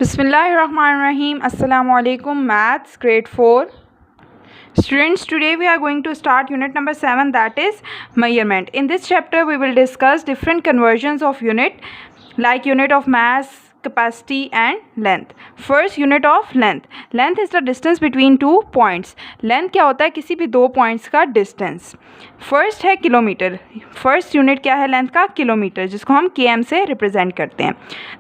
Bismillahirrahmanirrahim. Assalamu alaikum. Maths grade 4. Students, today we are going to start unit number 7, that is measurement. In this chapter we will discuss different conversions of unit like unit of mass, capacity and length. First, unit of length. Length is the distance between two points. Length क्या होता है? किसी भी दो points का distance. First है kilometre. First unit क्या है लेंथ का? किलोमीटर, जिसको हम km से रिप्रेजेंट करते हैं.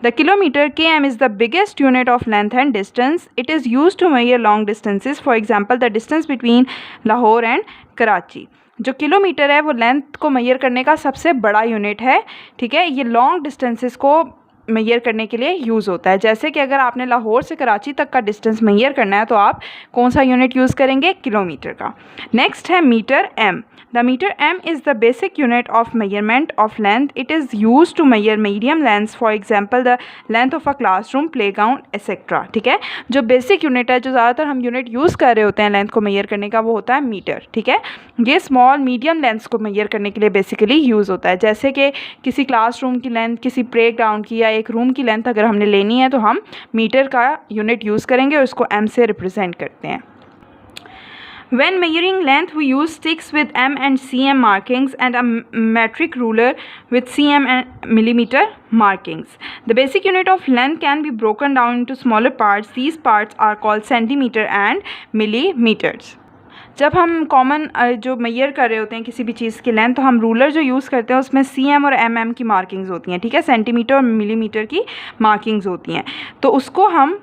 The kilometre km is the biggest unit of length and distance. It is use to measure long distances. For example the distance between Lahore and Karachi. जो kilometre है वो लेंथ को मेजर करने का सबसे बड़ा यूनिट है. ठीक है, ये लॉन्ग डिस्टेंसेस को मेजर करने के लिए यूज़ होता है. जैसे कि अगर आपने लाहौर से कराची तक का डिस्टेंस मेजर करना है तो आप कौन सा यूनिट यूज़ करेंगे? किलोमीटर का. नेक्स्ट है metre M. The metre M is the basic unit of measurement of length. It is use to measure medium length. For example the length of a classroom, playground etcetera. ठीक है, जो basic unit है, जो ज़्यादातर हम unit use कर रहे होते हैं लेंथ को मेजर करने का, वो होता है मीटर. ठीक है, ये स्मॉल मीडियम लेंथ्स को मेजर करने के लिए बेसिकली यूज़ होता है. जैसे कि किसी क्लासरूम की लेंथ, किसी प्ले ग्राउंड की या एक रूम की लेंथ अगर हमने लेनी है तो हम मीटर का यूनिट यूज़ करेंगे और उसको एम से रिप्रेजेंट करते हैं. When measuring length, we use sticks with m and cm markings and a metric ruler with cm and millimeter markings. The basic unit of length can be broken down into smaller parts. These parts are called centimeter and millimeters. जब हम common जो major कर रहे होते हैं किसी भी चीज़ की लेंथ, तो हम रूलर जो यूज़ करते हैं उसमें cm और mm की मार्किंग्स होती हैं. ठीक है, सेंटीमीटर और मिलीमीटर की मार्किंग्स होती हैं. तो उसको हम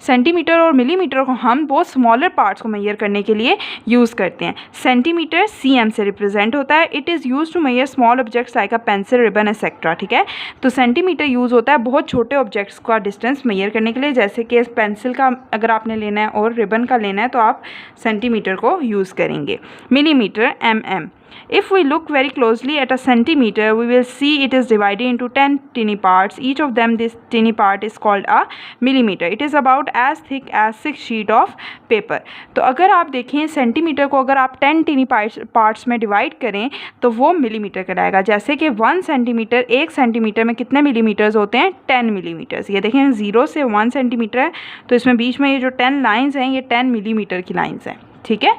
सेंटीमीटर और मिलीमीटर को हम बहुत स्मॉलर पार्ट्स को मेजर करने के लिए यूज़ करते हैं. सेंटीमीटर cm से रिप्रेजेंट होता है. It is use to measure small objects like a pencil, ribbon etcetera. ठीक है, तो सेंटीमीटर यूज़ होता है बहुत छोटे ऑब्जेक्ट्स का डिस्टेंस मेजर करने के लिए. जैसे कि पेंसिल का अगर आपने लेना है और रिबन का लेना है तो आप सेंटीमीटर को यूज़ करेंगे. Millimetre mm. If we look very closely at a centimeter, we will see it is divided into 10 tiny parts. Each of them, this tiny part is called a millimeter. It is about as thick as 6 sheet of paper. तो अगर आप देखें centimetre को अगर आप 10 tiny parts में divide करें तो वो मिलीमीटर कहलाएगा. जैसे कि 1 सेंटीमीटर, 1 सेंटीमीटर में कितने मिलीमीटर्स होते हैं? 10 मिलीमीटर्स. ये देखें 0 से 1 सेंटीमीटर है तो इसमें बीच में ये जो 10 लाइन्स हैं ये 10 मिलीमीटर की लाइन्स हैं. ठीक है,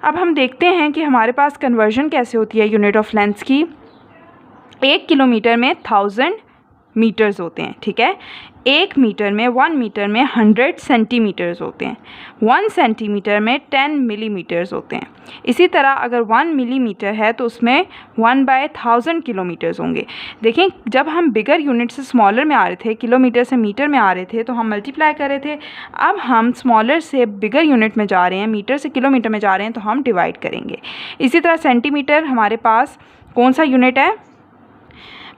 अब हम देखते हैं कि हमारे पास कन्वर्जन कैसे होती है यूनिट ऑफ लेंथ की. 1 किलोमीटर में 1000 मीटर्स होते हैं. ठीक है, 1 मीटर में 1 मीटर में 100 सेंटीमीटर्स होते हैं. 1 सेंटीमीटर में 10 मिलीमीटर्स होते हैं. इसी तरह अगर 1 मिलीमीटर है तो उसमें 1/1000 किलोमीटर्स होंगे. देखें, जब हम बिगर यूनिट से स्मॉलर में आ रहे थे, किलोमीटर से मीटर में आ रहे थे, तो हम मल्टीप्लाई कर रहे थे. अब हम स्मॉलर से बिगर यूनिट में जा रहे हैं, मीटर से किलोमीटर में जा रहे हैं, तो हम डिवाइड करेंगे. इसी तरह सेंटीमीटर हमारे पास कौन सा यूनिट है?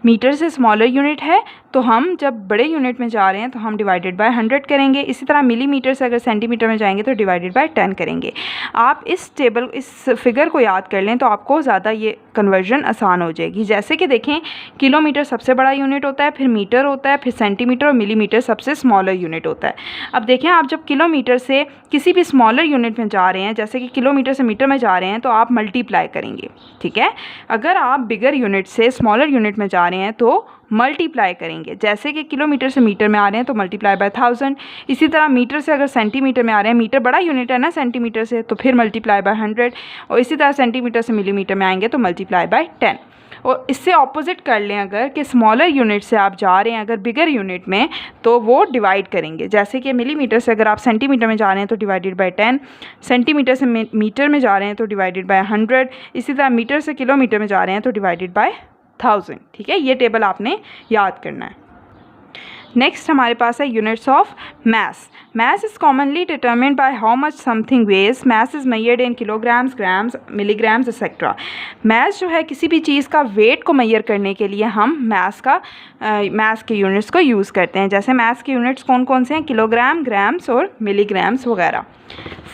मीटर से स्मॉलर यूनिट है, तो हम जब बड़े यूनिट में जा रहे हैं तो हम डिवाइडेड बाय 100 करेंगे. इसी तरह मिलीमीटर से अगर सेंटीमीटर में जाएंगे तो डिवाइडेड बाय 10 करेंगे. आप इस टेबल, इस फिगर को याद कर लें तो आपको ज़्यादा ये कन्वर्जन आसान हो जाएगी. जैसे कि देखें, किलोमीटर सबसे बड़ा यूनिट होता है, फिर मीटर होता है, फिर सेंटीमीटर और मिलीमीटर सबसे स्मॉलर यूनिट होता है. अब देखें, आप जब किलोमीटर से किसी भी स्मॉलर यूनिट में जा रहे हैं, जैसे कि किलोमीटर से मीटर में जा रहे हैं, तो आप मल्टीप्लाई करेंगे. ठीक है, अगर आप बिगर यूनिट से स्मॉलर यूनिट में जा रहे हैं तो मल्टीप्लाई करेंगे. जैसे कि किलोमीटर से मीटर में आ रहे हैं तो मल्टीप्लाई बाय 1000. इसी तरह मीटर से अगर सेंटीमीटर में आ रहे हैं, मीटर बड़ा यूनिट है ना सेंटीमीटर से, तो फिर मल्टीप्लाई बाय 100. और इसी तरह सेंटीमीटर से मिलीमीटर में आएंगे तो मल्टीप्लाई बाय 10. और इससे ऑपोजिट कर लें, अगर कि स्मॉलर यूनिट से आप जा रहे हैं अगर बिगर यूनिट में, तो वो डिवाइड करेंगे. जैसे कि मिलीमीटर से अगर आप सेंटीमीटर में जा रहे हैं तो डिवाइडेड बाय 10, सेंटीमीटर से मीटर में जा रहे हैं तो डिवाइडेड बाय 100, इसी तरह मीटर से किलोमीटर में जा रहे हैं तो डिवाइडेड बाय 1000. ठीक है, ये टेबल आपने याद करना है. नेक्स्ट हमारे पास है units of mass. Mass is commonly determined by how much something weighs. Mass is measured in kilograms, grams, milligrams etcetera. Mass जो है किसी भी चीज़ का वेट को मेजर करने के लिए हम मैस के यूनिट्स को यूज़ करते हैं. जैसे मैस के यूनिट्स कौन कौन से हैं? किलोग्राम, ग्राम्स और मिलीग्राम्स वगैरह.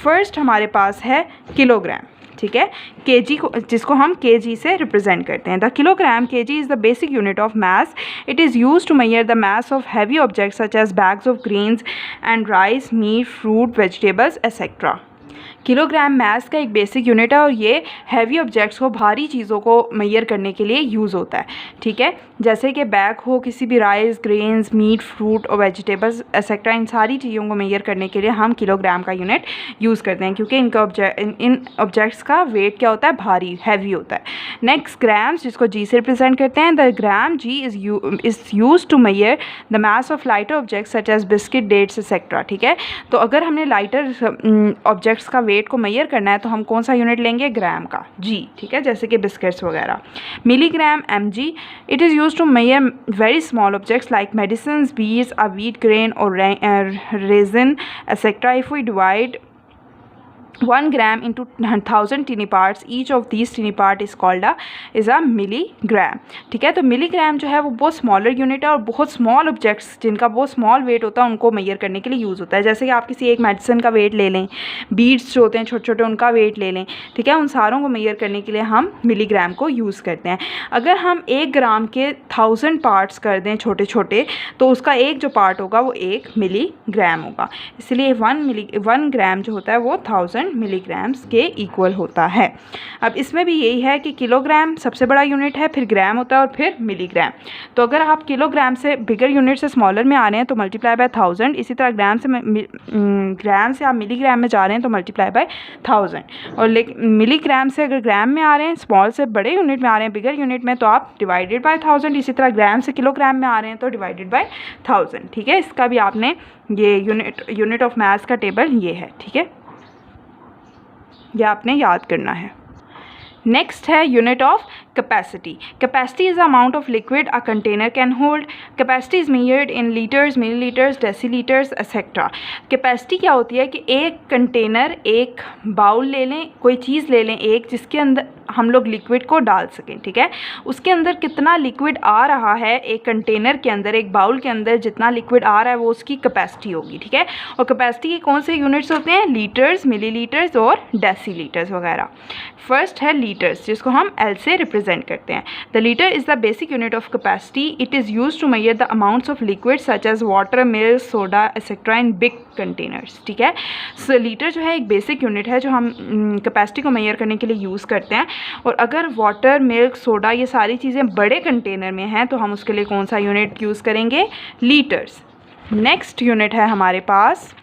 फर्स्ट हमारे पास है किलोग्राम. ठीक है, केजी को, जिसको हम केजी से रिप्रेजेंट करते हैं. The kilogram KG is the basic unit of mass. It is use to measure the mass of heavy objects such as bags of grains and rice, meat, fruit, vegetables etcetera. Kilogram mass का एक basic unit है और ये heavy objects को, भारी चीज़ों को measure करने के लिए यूज़ होता है, ठीक है। जैसे कि बैग हो, किसी भी राइस, ग्रेन्स, मीट, फ्रूट और वेजिटेबल्स एक्सेट्रा, इन सारी चीज़ों को मेजर करने के लिए हम किलोग्राम का यूनिट यूज़ करते हैं, क्योंकि इन ऑब्जेक्ट्स का वेट क्या होता है, भारी, हैवी होता है। नेक्स्ट ग्राम्स, जिसको जी से रिप्रेजेंट करते हैं। The gram G is use to measure the mass of lighter objects such as biscuit, dates etcetera, ठीक है। तो अगर हमने लाइटर ऑब्जेक्ट्स का वेट को मेजर करना है तो हम कौन सा यूनिट लेंगे, ग्राम का, जी, ठीक है, जैसे कि बिस्किट्स वगैरह। Milligram M G, it is use to measure very small objects like medicine, बीज, अ व्हीट ग्रेन और raisin etcetera. If we divide 1 gram into 1000 teeny parts, each of these teeny part is called is a milligram, ठीक है। तो milligram जो है वो बहुत smaller unit है और बहुत स्मॉल ऑब्जेक्ट्स जिनका बहुत स्मॉल वेट होता है उनको मेजर करने के लिए यूज़ होता है। जैसे कि आप किसी एक मेडिसिन का वेट ले लें, बीड्स जो होते हैं छोटे छोटे उनका वेट ले लें, ठीक है, उन सारों को मेजर करने के लिए हम मिलीग्राम को यूज़ करते हैं। अगर हम 1 ग्राम के 1000 पार्ट्स कर दें छोटे छोटे, तो उसका एक जो पार्ट होगा वो 1 मिलीग्राम होगा, इसलिए 1 ग्राम जो होता है वो 1000 मिलीग्राम्स के इक्वल होता है। अब इसमें भी यही है कि किलोग्राम सबसे बड़ा यूनिट है, फिर ग्राम होता है और फिर मिलीग्राम। तो अगर आप किलोग्राम से बिगर यूनिट से स्मॉलर में आ रहे हैं तो मल्टीप्लाई बाय 1000, इसी तरह ग्राम से आप मिलीग्राम में जा रहे हैं तो मल्टीप्लाई बाय 1000, और मिलीग्राम से अगर ग्राम में आ रहे हैं, स्मॉल से बड़े यूनिट में आ रहे हैं, बिगर यूनिट में, तो आप डिवाइडेड बाय 1000। इसी तरह ग्राम से किलोग्राम में आ रहे हैं तो डिवाइडेड बाय 1000, ठीक है। इसका भी आपने ये यूनिट ऑफ मास का टेबल ये है, ठीक है, ये आपने याद करना है। नेक्स्ट है unit of capacity. Capacity is the amount of liquid a container can hold. Capacity is measured in litres, millilitres, decilitres etcetera. Capacity क्या होती है कि एक कंटेनर, एक बाउल ले लें, कोई चीज़ ले लें एक, जिसके अंदर हम लोग लिक्विड को डाल सकें, ठीक है। उसके अंदर कितना लिक्विड आ रहा है, एक कंटेनर के अंदर, एक बाउल के अंदर जितना लिक्विड आ रहा है वो उसकी कैपेसिटी होगी, ठीक है। और कैपेसिटी के कौन से यूनिट्स होते हैं, लीटर्स, मिलीलीटर्स और डेसीलीटर्स वगैरह। फर्स्ट है लीटर्स, जिसको हम एल से रिप्रेजेंट करते हैं। The litre is the basic unit of capacity. It is use to measure the amounts of liquid such as water, milk, soda etcetera in big containers, ठीक है। सो लीटर जो है एक बेसिक यूनिट है जो हम कैपेसिटी को मेजर करने के लिए यूज़ करते हैं। और अगर वाटर, मिल्क, सोडा ये सारी चीज़ें बड़े कंटेनर में हैं तो हम उसके लिए कौन सा यूनिट यूज़ करेंगे, लीटर्स। नेक्स्ट यूनिट है हमारे पास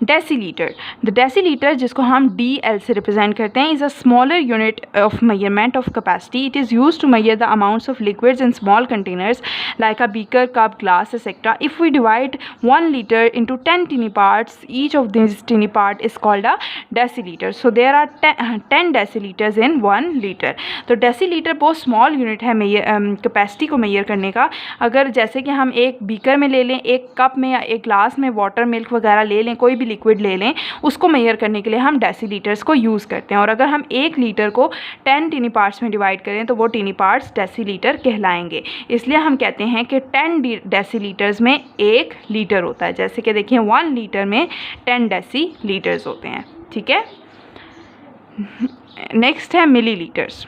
डेसीलीटर। द डेसीलीटर, जिसको हम DL से रिप्रेजेंट करते हैं, is a smaller unit of measurement of capacity. It is use to measure the amounts of liquids in small containers like a beaker, cup, glass etcetera. If we divide 1 litre into 10 tiny parts, each of this tiny part is called a decilitre. So there are 10 decilitres in 1 litre. तो decilitre बहुत small unit है capacity को measure करने का। अगर जैसे कि हम एक बीकर में ले लें, एक कप में या एक ग्लास में वाटर, मिल्क वगैरह ले लें, कोई भी लिक्विड ले लें, उसको मेजर करने के लिए हम डेसीलीटर्स को यूज़ करते हैं। और अगर हम 1 लीटर को 10 टीनी पार्ट्स में डिवाइड करें तो वो टीनी पार्ट्स डेसीलीटर कहलाएंगे। इसलिए हम कहते हैं कि 10 डेसीलीटर्स में 1 लीटर होता है। जैसे कि देखिए 1 लीटर में 10 डेसीलीटर्स होते हैं, ठीक है। नेक्स्ट है मिलीलीटर्स।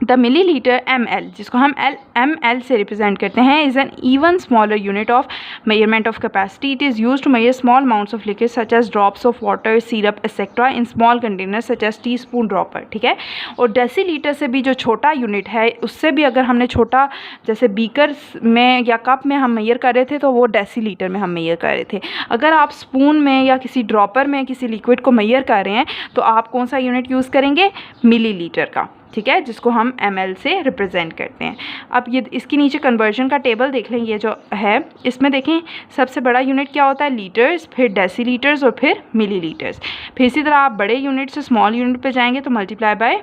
द मिलीलीटर ML, जिसको हम ML से रिप्रेजेंट करते हैं, is an even smaller unit of measurement of capacity. It is use to measure small amounts of liquid such as drops of water, syrup etcetera in small container such as teaspoon dropper, ठीक है। और decilitre से भी जो छोटा unit है, उससे भी अगर हमने छोटा, जैसे बीकर में या कप में हम मेजर कर रहे थे तो वो डेसीलीटर में हम मेजर कर रहे थे। अगर आप स्पून में या किसी ड्रॉपर में किसी लिक्विड को मेजर कर रहे हैं तो आप कौन सा यूनिट यूज़ करेंगे, मिलीलीटर का, ठीक है, जिसको हम ML से रिप्रेजेंट करते हैं। अब ये इसके नीचे कन्वर्जन का टेबल देख लें, ये जो है इसमें देखें सबसे बड़ा यूनिट क्या होता है, लीटर्स, फिर डेसीलीटर्स और फिर मिलीलीटर्स। फिर इसी तरह आप बड़े यूनिट से स्मॉल यूनिट पे जाएंगे तो मल्टीप्लाई बाय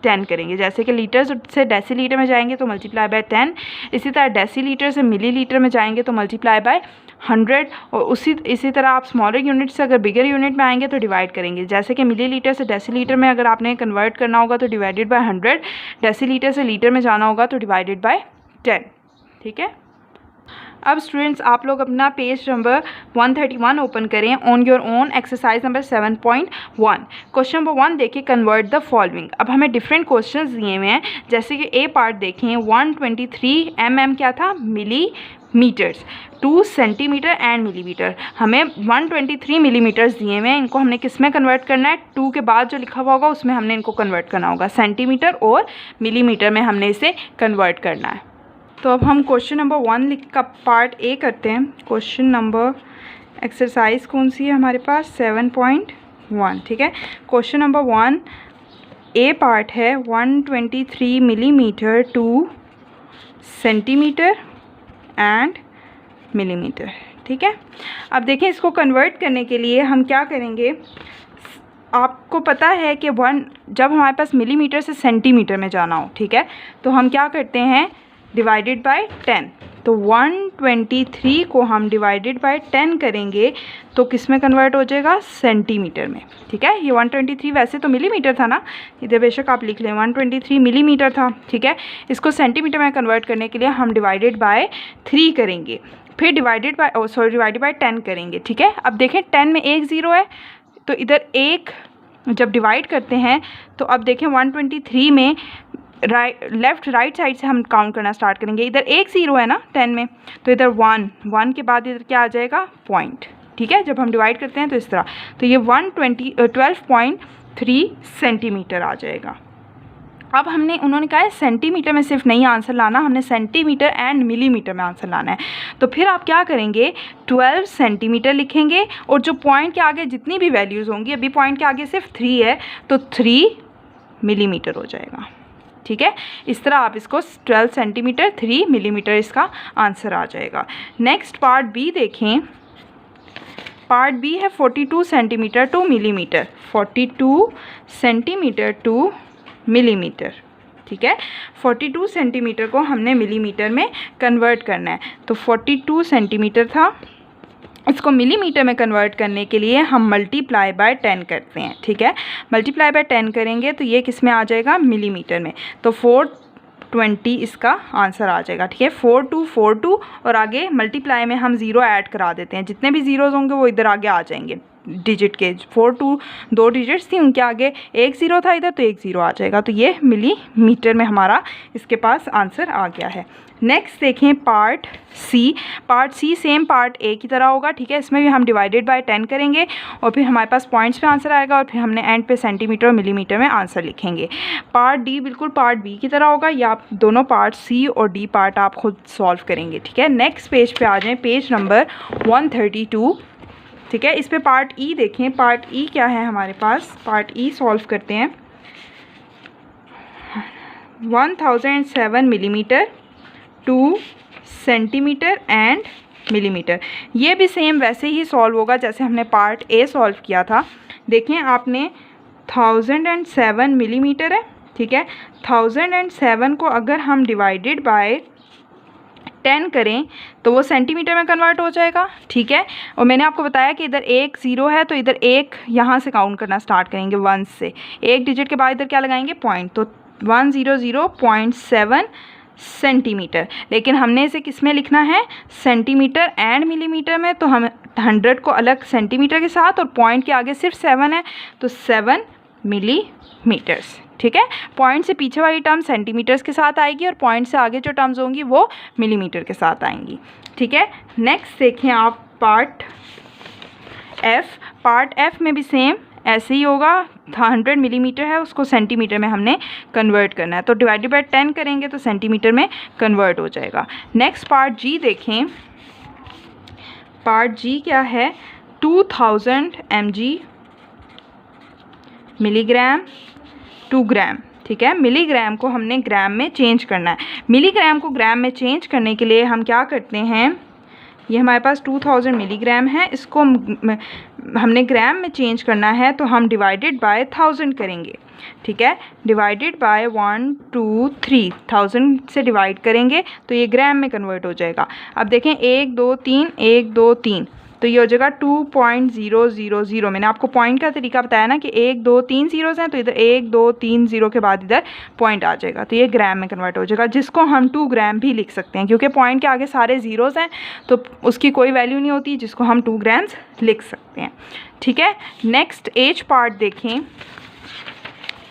10 करेंगे। जैसे कि लीटर्स से डेसीलीटर में जाएंगे तो मल्टीप्लाई बाय 10। इसी तरह डेसीलीटर से मिलीलीटर में जाएंगे तो मल्टीप्लाई बाय 100। और इसी तरह आप स्मॉलर यूनिट से अगर बिगर यूनिट में आएंगे तो डिवाइड करेंगे। जैसे कि मिलीलीटर से डेसीलीटर में अगर आपने कन्वर्ट करना होगा तो डिवाइडेड बाय 100, डेसीलीटर से लीटर में जाना होगा तो डिवाइडेड बाय 10, ठीक है। अब स्टूडेंट्स आप लोग अपना पेज नंबर 131 ओपन करें, on your own, exercise number 7.1। Question number 1 देखिए, कन्वर्ट द फॉलोइंग। अब हमें डिफरेंट क्वेश्चंस दिए हुए हैं। जैसे कि ए पार्ट देखें, 123 mm क्या था, मिली मीटर्स, 2 सेंटीमीटर एंड मिलीमीटर। हमें 123 मिलीमीटर्स दिए हुए हैं, इनको हमने किस में कन्वर्ट करना है, 2 के बाद जो लिखा हुआ होगा उसमें हमने इनको कन्वर्ट करना होगा, सेंटीमीटर और मिलीमीटर में हमने इसे कन्वर्ट करना है। तो अब हम क्वेश्चन नंबर 1 का पार्ट ए करते हैं। क्वेश्चन नंबर एक्सरसाइज कौन सी है हमारे पास, 7.1, ठीक है। क्वेश्चन नंबर 1 ए पार्ट है 123 millimetre two centimetre and millimetre, ठीक है। अब देखें, इसको कन्वर्ट करने के लिए हम क्या करेंगे, आपको पता है कि जब हमारे पास मिलीमीटर से सेंटीमीटर में जाना हो, ठीक है, तो हम क्या करते हैं, डिवाइडेड बाय 10। तो 123 को हम डिवाइडेड बाय 10 करेंगे तो किस में कन्वर्ट हो जाएगा, सेंटीमीटर में, ठीक है। ये 123 वैसे तो मिलीमीटर था ना, इधर बेशक आप लिख लें 123 मिलीमीटर था, ठीक है। इसको सेंटीमीटर में कन्वर्ट करने के लिए हम डिवाइडेड बाय 3 करेंगे, फिर डिवाइडेड बाय 10 करेंगे, ठीक है। अब देखें 10 में एक ज़ीरो है, तो इधर एक जब डिवाइड करते हैं तो अब देखें 123 में लेफ़्ट राइट साइड से हम काउंट करना स्टार्ट करेंगे। इधर एक ज़ीरो है ना 10 में, तो इधर 1 के बाद इधर क्या आ जाएगा, पॉइंट, ठीक है। जब हम डिवाइड करते हैं तो इस तरह, तो ये 12.3 सेंटीमीटर आ जाएगा। अब उन्होंने कहा है सेंटीमीटर में सिर्फ नहीं आंसर लाना, हमने सेंटीमीटर एंड मिलीमीटर में आंसर लाना है। तो फिर आप क्या करेंगे, 12 सेंटीमीटर लिखेंगे और जो पॉइंट के आगे जितनी भी वैल्यूज़ होंगी, अभी पॉइंट के आगे सिर्फ 3 है तो 3 मिलीमीटर हो जाएगा, ठीक है। इस तरह आप इसको 12 सेंटीमीटर 3 मिलीमीटर इसका आंसर आ जाएगा। नेक्स्ट पार्ट बी देखें, पार्ट बी है 42 centimetre two millimetre, 42 centimetre two millimetre, ठीक है। 42 सेंटीमीटर को हमने मिलीमीटर में कन्वर्ट करना है। तो 42 सेंटीमीटर था, इसको मिलीमीटर में कन्वर्ट करने के लिए हम मल्टीप्लाई बाय 10 करते हैं, ठीक है। मल्टीप्लाई बाय 10 करेंगे तो ये किस में आ जाएगा, मिलीमीटर में। तो 420 इसका आंसर आ जाएगा, ठीक है। 4242 और आगे मल्टीप्लाई में हम 0 ऐड करा देते हैं, जितने भी ज़ीरोज़ होंगे वो इधर आगे आ जाएंगे डिजिट के। 42 2 डिजिट्स थी, उनके आगे एक ज़ीरो था इधर, तो एक ज़ीरो आ जाएगा। तो ये मिलीमीटर में हमारा इसके पास आंसर आ गया है। नेक्स्ट देखें part C. Part C same part A की तरह होगा, ठीक है। इसमें भी हम डिवाइडेड बाय 10 करेंगे और फिर हमारे पास पॉइंट्स पे आंसर आएगा और फिर हमने एंड पे सेंटीमीटर और मिलीमीटर में आंसर लिखेंगे। पार्ट डी बिल्कुल पार्ट बी की तरह होगा, या आप दोनों पार्ट सी और डी पार्ट आप खुद सॉल्व करेंगे, ठीक है। नेक्स्ट पेज पे आ जाएँ, पेज नंबर 132, ठीक है। इस पे पार्ट ई देखें, पार्ट ई क्या है हमारे पास, पार्ट ई सॉल्व करते हैं। 1007 millimetre two centimetre and millimetre, ये भी सेम वैसे ही सॉल्व होगा जैसे हमने पार्ट ए सॉल्व किया था। देखें आपने 1007 मिलीमीटर है, ठीक है। 1007 को अगर हम डिवाइडेड बाय 10 करें तो वो सेंटीमीटर में कन्वर्ट हो जाएगा, ठीक है। और मैंने आपको बताया कि इधर एक ज़ीरो है तो इधर एक यहाँ से काउंट करना स्टार्ट करेंगे 1 से, एक डिजिट के बाद इधर क्या लगाएंगे, पॉइंट। तो 100.7 सेंटीमीटर, लेकिन हमने इसे किस में लिखना है, सेंटीमीटर एंड मिलीमीटर में। तो हम 100 को अलग सेंटीमीटर के साथ और पॉइंट के आगे सिर्फ 7 है तो 7 मिलीमीटर्स, ठीक है। पॉइंट से पीछे वाली टर्म सेंटीमीटर्स के साथ आएगी और पॉइंट से आगे जो टर्म्स होंगी वो मिलीमीटर के साथ आएंगी, ठीक है। नेक्स्ट देखें आप पार्ट एफ। पार्ट एफ में भी सेम ऐसे ही होगा, 100 मिलीमीटर है, उसको सेंटीमीटर में हमने कन्वर्ट करना है। तो डिवाइडेड बाय 10 करेंगे तो सेंटीमीटर में कन्वर्ट हो जाएगा। नेक्स्ट पार्ट जी देखें, पार्ट जी क्या है, 2000 mg मिलीग्राम टू ग्राम, ठीक है। मिलीग्राम को हमने ग्राम में चेंज करना है। मिलीग्राम को ग्राम में चेंज करने के लिए हम क्या करते हैं, ये हमारे पास 2000 मिलीग्राम है, इसको हमने ग्राम में चेंज करना है तो हम डिवाइडेड बाय 1000 करेंगे, ठीक है। डिवाइडेड बाय 1 2 3 1000 से डिवाइड करेंगे तो ये ग्राम में कन्वर्ट हो जाएगा। अब देखें 1 2 3 1 2 3, तो ये हो जाएगा 2.000। मैंने आपको पॉइंट का तरीका बताया ना कि 1 2 3 ज़ीरोज़ हैं तो इधर 1 2 3 ज़ीरो के बाद इधर पॉइंट आ जाएगा, तो ये ग्राम में कन्वर्ट हो जाएगा, जिसको हम 2 ग्राम भी लिख सकते हैं क्योंकि पॉइंट के आगे सारे ज़ीरोज़ हैं तो उसकी कोई वैल्यू नहीं होती, जिसको हम 2 ग्राम्स लिख सकते हैं, ठीक है। नेक्स्ट एच पार्ट देखें,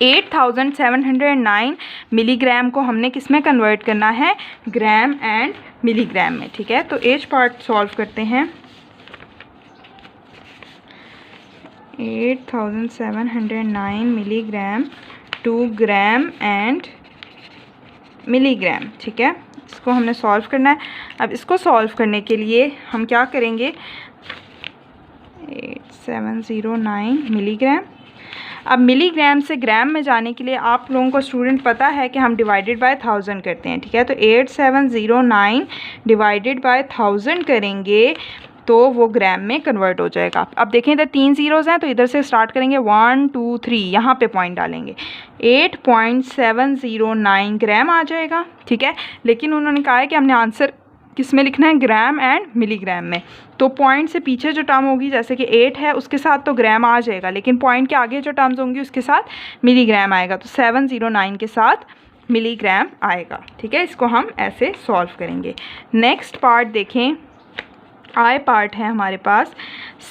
8709 मिलीग्राम को हमने किस में कन्वर्ट करना है, ग्राम एंड मिलीग्राम में, ठीक है। तो एच पार्ट सॉल्व करते हैं। 8709 milligram to gram and milligram, ठीक है। इसको हमने सॉल्व करना है। अब इसको सॉल्व करने के लिए हम क्या करेंगे, 8709 मिलीग्राम। अब मिलीग्राम से ग्राम में जाने के लिए आप लोगों को स्टूडेंट पता है कि हम डिवाइडेड बाय 1000 करते हैं, ठीक है। तो 8709 डिवाइडेड बाय 1000 करेंगे तो वो ग्राम में कन्वर्ट हो जाएगा। अब देखें इधर 3 ज़ीरोज़ हैं तो इधर से स्टार्ट करेंगे 1 2 3, यहाँ पे पॉइंट डालेंगे, 8.709 ग्राम आ जाएगा, ठीक है। लेकिन उन्होंने कहा है कि हमने आंसर किस में लिखना है, ग्राम एंड मिलीग्राम में। तो पॉइंट से पीछे जो टर्म होगी, जैसे कि 8 है, उसके साथ तो ग्राम आ जाएगा, लेकिन पॉइंट के आगे जो टर्म्स होंगी उसके साथ मिलीग्राम आएगा। तो 709 के साथ मिलीग्राम आएगा, ठीक है। इसको हम ऐसे सॉल्व करेंगे। नेक्स्ट पार्ट देखें, आई पार्ट है हमारे पास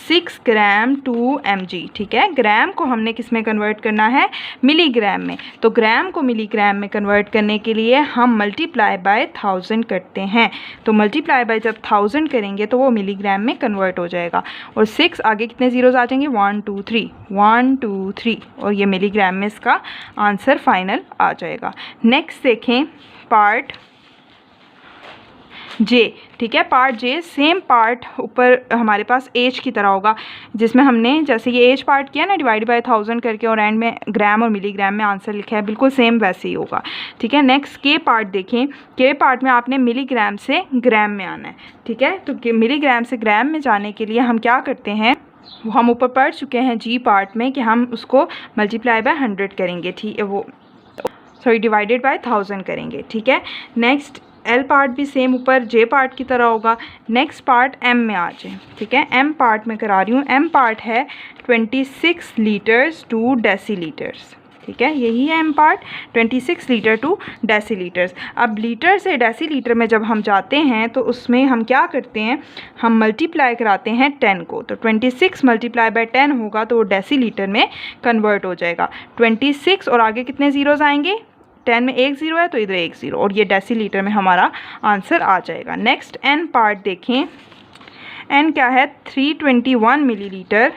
6 ग्राम टू mg, ठीक है। ग्राम को हमने किस में कन्वर्ट करना है, मिलीग्राम में। तो ग्राम को मिलीग्राम में कन्वर्ट करने के लिए हम मल्टीप्लाई बाय 1000 करते हैं। तो मल्टीप्लाई बाय जब 1000 करेंगे तो वो मिलीग्राम में कन्वर्ट हो जाएगा। और 6 आगे कितने ज़ीरोज़ आ जाएंगे, 1 2 3, 1 2 3, और ये मिलीग्राम में इसका आंसर फाइनल आ जाएगा। नेक्स्ट देखें पार्ट जे, ठीक है। पार्ट जे सेम पार्ट ऊपर हमारे पास एच की तरह होगा, जिसमें हमने जैसे ये एच पार्ट किया ना डिवाइड बाय 1000 करके और एंड में ग्राम और मिलीग्राम में आंसर लिखा है, बिल्कुल सेम वैसे ही होगा, ठीक है। नेक्स्ट के पार्ट देखें, के पार्ट में आपने मिलीग्राम से ग्राम में आना है, ठीक है। तो मिलीग्राम से ग्राम में जाने के लिए हम क्या करते हैं, वो हम ऊपर पढ़ चुके हैं जी पार्ट में कि हम उसको मल्टीप्लाई बाय 100 करेंगे, ठीक है, वो सॉरी डिवाइडेड बाय 1000 करेंगे, ठीक है। नेक्स्ट एल पार्ट भी सेम ऊपर जे पार्ट की तरह होगा। नेक्स्ट पार्ट एम में आ जाए, ठीक है। एम पार्ट में करा रही हूँ। एम पार्ट है 26 लीटर्स टू डेसीलीटर्स, ठीक है। यही है एम पार्ट, 26 लीटर टू डेसीलीटर्स। अब लीटर से डेसीलीटर में जब हम जाते हैं तो उसमें हम क्या करते हैं, हम मल्टीप्लाई कराते हैं 10 को। तो 26 मल्टीप्लाई बाय 10 होगा तो वो डेसीलीटर में कन्वर्ट हो जाएगा। 26 और आगे कितने ज़ीरोज़ आएंगे, 10 में 1 ज़ीरो है तो इधर 1 ज़ीरो, और ये डेसीलीटर में हमारा आंसर आ जाएगा। नेक्स्ट एन पार्ट देखें, एन क्या है, 321 millilitre,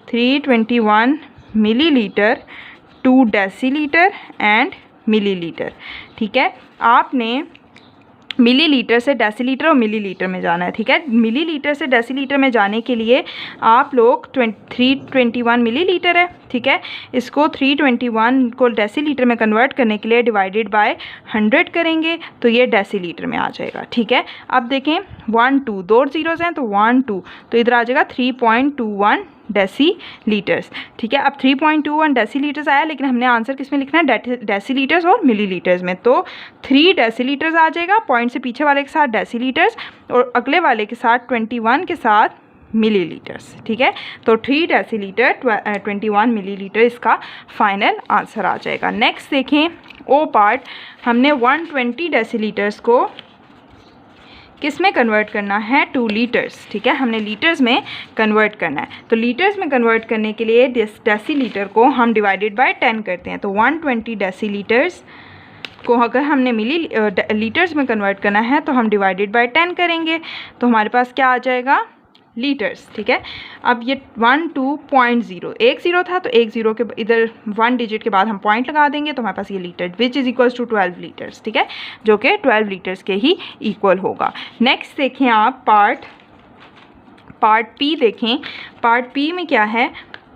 321 millilitre to decilitre and millilitre, ठीक है। आपने मिलीलीटर से डेसीलीटर और मिलीलीटर में जाना है, ठीक है। मिलीलीटर से डेसीलीटर में जाने के लिए आप लोग 321 मिलीलीटर है, ठीक है। इसको 321 को डेसीलीटर में कन्वर्ट करने के लिए डिवाइडेड बाय 100 करेंगे तो ये डेसीलीटर में आ जाएगा, ठीक है। अब देखें 1 2 दो ज़ीरोज़ हैं तो 1 2, तो इधर आ जाएगा 3.21 डेसीलीटर्स, ठीक है। अब 3.21 डेसीलीटर्स आया, लेकिन हमने आंसर किस में लिखना है, डेसीलीटर्स और मिलीलीटर्स में। तो 3 डेसीलीटर्स आ जाएगा, पॉइंट से पीछे वाले के साथ डेसीलीटर्स और अगले वाले के साथ 21 के साथ मिलीलीटर्स, ठीक है। तो 3 डेसीलीटर 21 मिलीलीटर इसका फाइनल आंसर आ जाएगा। नेक्स्ट देखें ओ पार्ट, हमने 120 डेसीलीटर्स को किस में कन्वर्ट करना है, 2 लीटर्स, ठीक है। हमने लीटर्स में कन्वर्ट करना है। तो लीटर्स में कन्वर्ट करने के लिए डेसीलीटर को हम डिवाइडेड बाय 10 करते हैं। तो 120 डेसीलीटर्स को अगर हमने लीटर्स में कन्वर्ट करना है तो हम डिवाइडेड बाय 10 करेंगे, तो हमारे पास क्या आ जाएगा, लीटर्स, ठीक है। अब ये 12.0 1 ज़ीरो था तो 1 ज़ीरो के इधर 1 डिजिट के बाद हम पॉइंट लगा देंगे तो हमारे पास ये litre which is equals to 12 litres, ठीक है, जो कि 12 लीटर्स के ही इक्वल होगा। नेक्स्ट देखें आप पार्ट पी देखें। पार्ट पी में क्या है,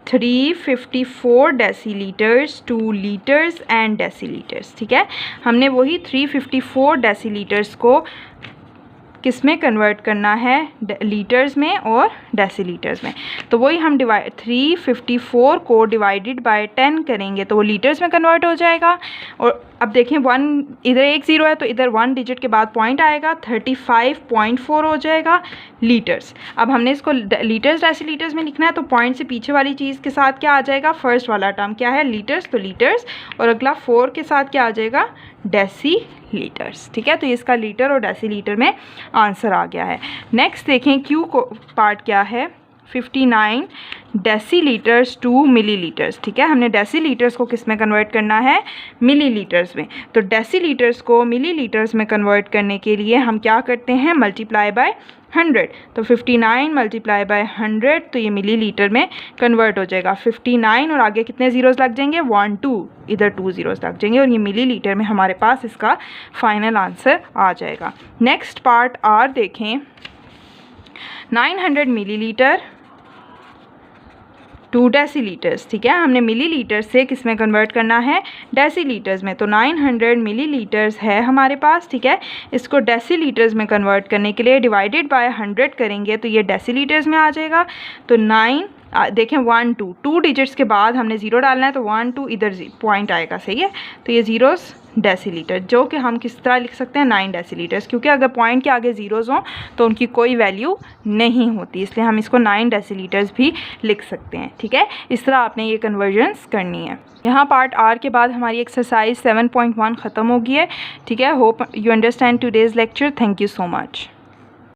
354 डेसीलीटर्स 2 लीटर्स एंड डेसीलीटर्स, ठीक है। हमने वही 354 डेसीलीटर्स को किस में कन्वर्ट करना है, लीटर्स में और डेसीलीटर्स में। तो वही हम 354 को डिवाइडेड बाय 10 करेंगे तो वो लीटर्स में कन्वर्ट हो जाएगा। और अब देखें 1 इधर 1 ज़ीरो है तो इधर 1 डिजिट के बाद पॉइंट आएगा, 35.4 हो जाएगा लीटर्स। अब हमने इसको लीटर्स डेसीलीटर्स में लिखना है तो पॉइंट से पीछे वाली चीज़ के साथ क्या आ जाएगा, फर्स्ट वाला टर्म क्या है, लीटर्स, तो लीटर्स, और अगला 4 के साथ क्या आ जाएगा, डेसीलीटर्स, ठीक है। तो इसका लीटर और डेसीलीटर में आंसर आ गया है। नेक्स्ट देखें क्यू को पार्ट क्या है, 59 डेसीलीटर्स टू मिलीलीटर्स। ठीक है, हमने डेसीलीटर्स को किस में कन्वर्ट करना है, मिलीलीटर्स में। तो डेसीलीटर्स को मिलीलीटर्स में कन्वर्ट करने के लिए हम क्या करते हैं, मल्टीप्लाई बाय 100। तो 59 मल्टीप्लाई बाय 100, तो ये मिलीलीटर में कन्वर्ट हो जाएगा। 59 और आगे कितने ज़ीरोज़ लग जाएंगे, 1 2, इधर 2 ज़ीरोज़ लग जाएंगे और ये मिलीलीटर में हमारे पास इसका फाइनल आंसर आ जाएगा। नेक्स्ट पार्ट आर देखें, 900 मिलीलीटर टू डेसीलीटर्स। ठीक है, हमने मिलीलीटर से किस में कन्वर्ट करना है, डेसीलीटर्स में। तो 900 मिलीलीटर्स है हमारे पास। ठीक है, इसको डेसीलीटर्स में कन्वर्ट करने के लिए डिवाइडेड बाय 100 करेंगे तो ये डेसीलीटर्स में आ जाएगा। तो 9 देखें 1 2 2 डिजिट्स के बाद हमने ज़ीरो डालना है, तो 1 2 इधर पॉइंट आएगा, सही है। तो ये ज़ीरोज़ डेसीलीटर, जो कि हम किस तरह लिख सकते हैं, 9 डेसीलीटर्स, क्योंकि अगर पॉइंट के आगे ज़ीरोज़ हों तो उनकी कोई वैल्यू नहीं होती, इसलिए हम इसको 9 डेसीलीटर्स भी लिख सकते हैं। ठीक है, इस तरह आपने ये कन्वर्जन्स करनी है। यहाँ पार्ट आर के बाद हमारी एक्सरसाइज 7.1 ख़त्म हो गई है। ठीक है, hope you understand today's lecture. Thank you so much.